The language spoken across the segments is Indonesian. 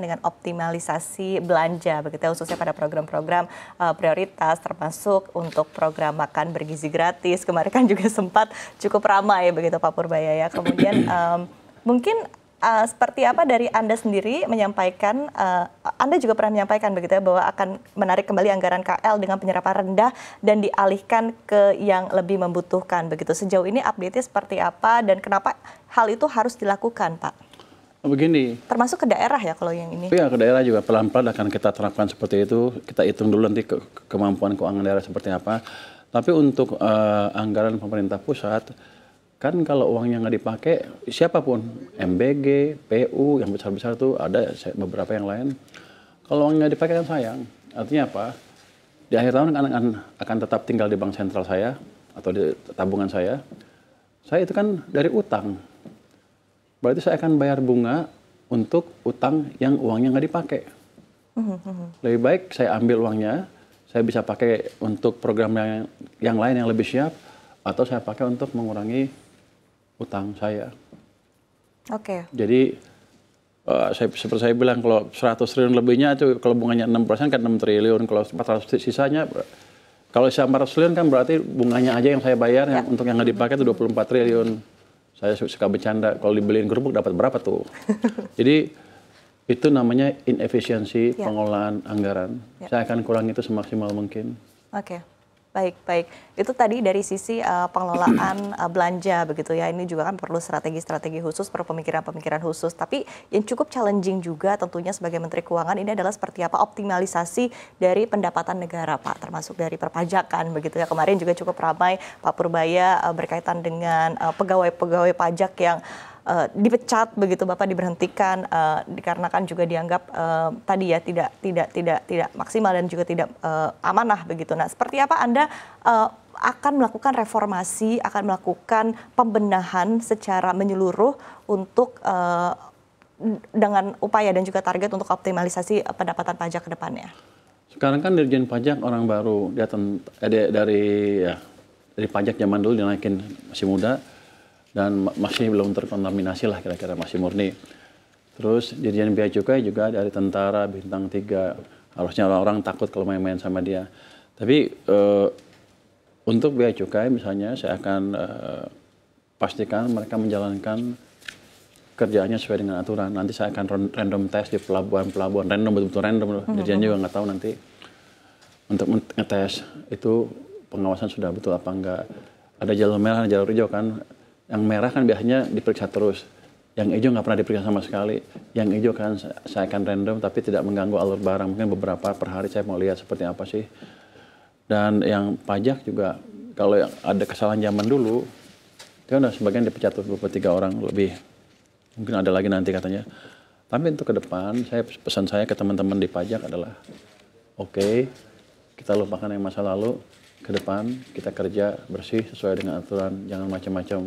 dengan optimalisasi belanja begitu ya, khususnya pada program-program prioritas termasuk untuk program makan bergizi gratis. Kemarin kan juga sempat cukup ramai begitu Pak Purbaya ya. Kemudian mungkin seperti apa dari Anda sendiri menyampaikan, Anda juga pernah menyampaikan begitu ya bahwa akan menarik kembali anggaran KL dengan penyerapan rendah dan dialihkan ke yang lebih membutuhkan begitu. Sejauh ini update-nya seperti apa dan kenapa hal itu harus dilakukan, Pak? Begini. Termasuk ke daerah ya kalau yang ini? Iya, ke daerah juga pelan-pelan akan kita terapkan seperti itu. Kita hitung dulu nanti kemampuan keuangan daerah seperti apa. Tapi untuk anggaran pemerintah pusat, kan kalau uangnya nggak dipakai, siapapun, MBG, PU, yang besar-besar itu ada beberapa yang lain. Kalau uangnya nggak dipakai kan sayang. Artinya apa? Di akhir tahun akan tetap tinggal di bank sentral saya atau di tabungan saya. Saya itu kan dari utang. Berarti saya akan bayar bunga untuk utang yang uangnya nggak dipakai. Lebih baik saya ambil uangnya, saya bisa pakai untuk program yang lain yang lebih siap, atau saya pakai untuk mengurangi utang saya. Oke. Jadi seperti saya bilang, kalau 100 triliun lebihnya itu kalau bunganya 6% kan 6 triliun, kalau 400 sisanya, kalau sisa 400 triliun kan berarti bunganya aja yang saya bayar yang untuk yang nggak dipakai itu 24 triliun. Saya suka bercanda, kalau dibeliin kerupuk dapat berapa tuh? Jadi itu namanya inefisiensi pengelolaan anggaran. Saya akan kurangi itu semaksimal mungkin. Oke. Baik. Itu tadi dari sisi pengelolaan belanja begitu ya. Ini juga kan perlu strategi-strategi khusus, perlu pemikiran-pemikiran khusus. Tapi yang cukup challenging juga tentunya sebagai Menteri Keuangan ini adalah seperti apa optimalisasi dari pendapatan negara, Pak, termasuk dari perpajakan begitu ya. Kemarin juga cukup ramai Pak Purbaya berkaitan dengan pegawai-pegawai pajak yang dipecat begitu, Bapak diberhentikan dikarenakan juga dianggap tadi ya tidak maksimal dan juga tidak amanah begitu. Nah, seperti apa Anda akan melakukan reformasi, akan melakukan pembenahan secara menyeluruh untuk dengan upaya dan juga target untuk optimalisasi pendapatan pajak ke depannya? Sekarang kan Dirjen Pajak orang baru, dia dari pajak zaman dulu dinaikin, masih muda. Dan masih belum terkontaminasi lah, kira-kira masih murni. Terus Dirjen Bea Cukai juga dari tentara bintang 3, harusnya orang-orang takut kalau main-main sama dia. Tapi untuk Bea Cukai misalnya saya akan pastikan mereka menjalankan kerjaannya sesuai dengan aturan. Nanti saya akan random test di pelabuhan-pelabuhan, random, betul-betul random. Dirjen juga nggak tahu nanti untuk ngetes itu pengawasan sudah betul apa enggak. Ada jalur merah dan jalur hijau kan. Yang merah kan biasanya diperiksa terus, yang hijau nggak pernah diperiksa sama sekali. Yang hijau kan saya akan random tapi tidak mengganggu alur barang, mungkin beberapa per hari saya mau lihat seperti apa sih. Dan yang pajak juga, kalau yang ada kesalahan zaman dulu, itu udah sebagian dipecat 23 orang lebih, mungkin ada lagi nanti katanya. Tapi untuk ke depan, pesan saya ke teman-teman di pajak adalah, oke, kita lupakan yang masa lalu, ke depan kita kerja bersih sesuai dengan aturan, jangan macam-macam.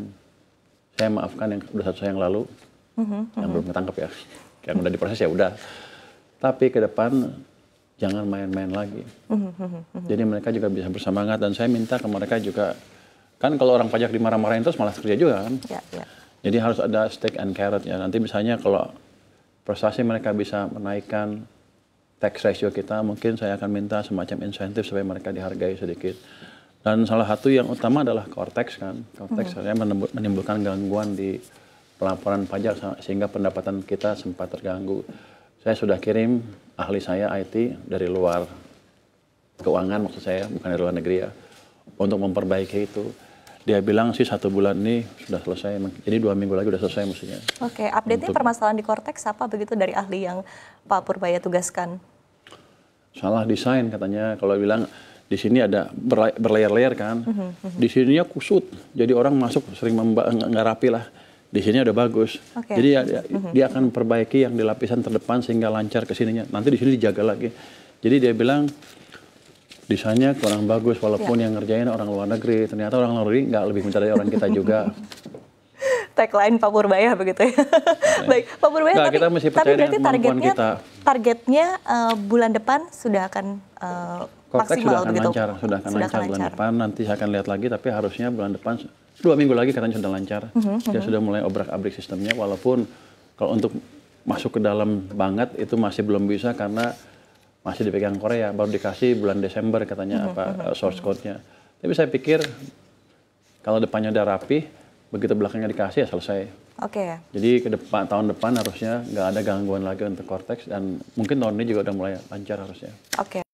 Saya maafkan yang udah selesai yang lalu, yang belum ketangkep ya, yang udah diproses ya udah. Tapi ke depan jangan main-main lagi. Jadi mereka juga bisa bersemangat dan saya minta ke mereka juga, kan kalau orang pajak dimarah-marahin terus malas kerja juga kan. Jadi harus ada stick and carrot ya. Nanti misalnya kalau prestasi mereka bisa menaikkan tax ratio kita, mungkin saya akan minta semacam insentif supaya mereka dihargai sedikit. Dan salah satu yang utama adalah Cortex kan. Cortex saya menimbulkan gangguan di pelaporan pajak sehingga pendapatan kita sempat terganggu. Saya sudah kirim ahli saya IT dari luar keuangan, maksud saya bukan dari luar negeri ya, untuk memperbaiki itu. Dia bilang sih 1 bulan ini sudah selesai, jadi 2 minggu lagi sudah selesai mestinya. Oke, update-nya permasalahan di Cortex apa begitu dari ahli yang Pak Purbaya tugaskan? Salah desain katanya, kalau bilang di sini ada berlayer-layer kan, di sininya kusut, jadi orang masuk sering nggak rapi lah. Di sini udah bagus, jadi dia akan perbaiki yang di lapisan terdepan sehingga lancar ke sininya. Nanti di sini dijaga lagi. Jadi dia bilang desainnya kurang bagus, walaupun yang ngerjain orang luar negeri. Ternyata orang luar negeri nggak lebih pintar dari orang kita juga. Tagline Pak Purbaya begitu ya. Baik, Pak Purbaya, nah, kita mesti tapi berarti targetnya bulan depan sudah akan maksimal begitu? Sudah akan lancar bulan depan. Nanti saya akan lihat lagi, tapi harusnya bulan depan 2 minggu lagi katanya sudah lancar. Dia sudah mulai obrak-abrik sistemnya, walaupun kalau untuk masuk ke dalam banget itu masih belum bisa karena masih dipegang Korea, baru dikasih bulan Desember katanya source code-nya. Tapi saya pikir kalau depannya udah rapi, begitu belakangnya dikasih ya selesai. Oke. Jadi tahun depan harusnya nggak ada gangguan lagi untuk Cortex dan mungkin tahun ini juga udah mulai lancar harusnya. Oke.